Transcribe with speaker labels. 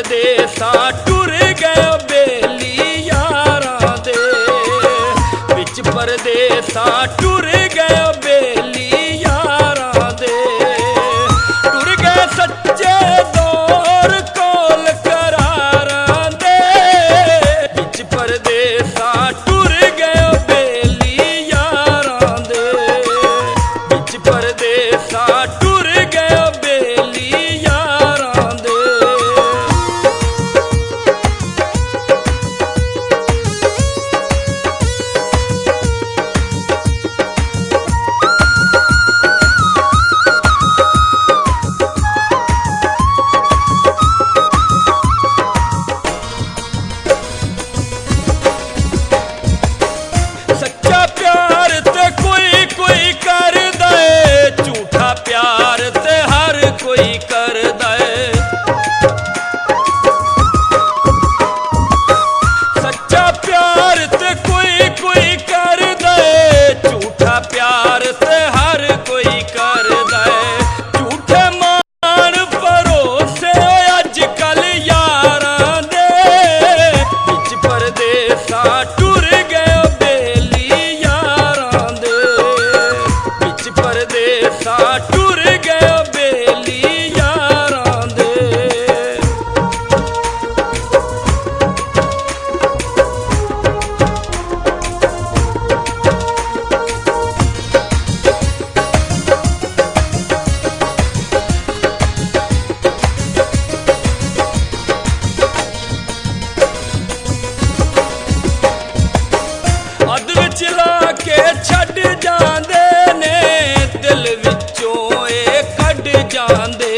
Speaker 1: परदेसां टुर गए बेली यारां दे, विच परदेसां टुर गए बेली यारां दे, टुर गए सच्चे दौर कोल करारां दे, विच परदेसां टुर गए बेली यारां दे, विच परदेसां टुर गए बेली यारां दे। सच्चा प्यार ते कोई कोई करदा ऐ, झूठा प्यार ते हर कोई करदा ऐ। सच्चा प्यार ते कोई कोई करदा ऐ, झूठा प्यार ते हर कोई करदा ऐ। झूठे मान भरोसे अजकल यारां दे, विच परदेसां टुर गए बेली यारां दे, विच परदेसां टुर गए बेली यारां दे। अध विच ला के छड्ड जांदे ने, दिल विचों ए कढ जांदे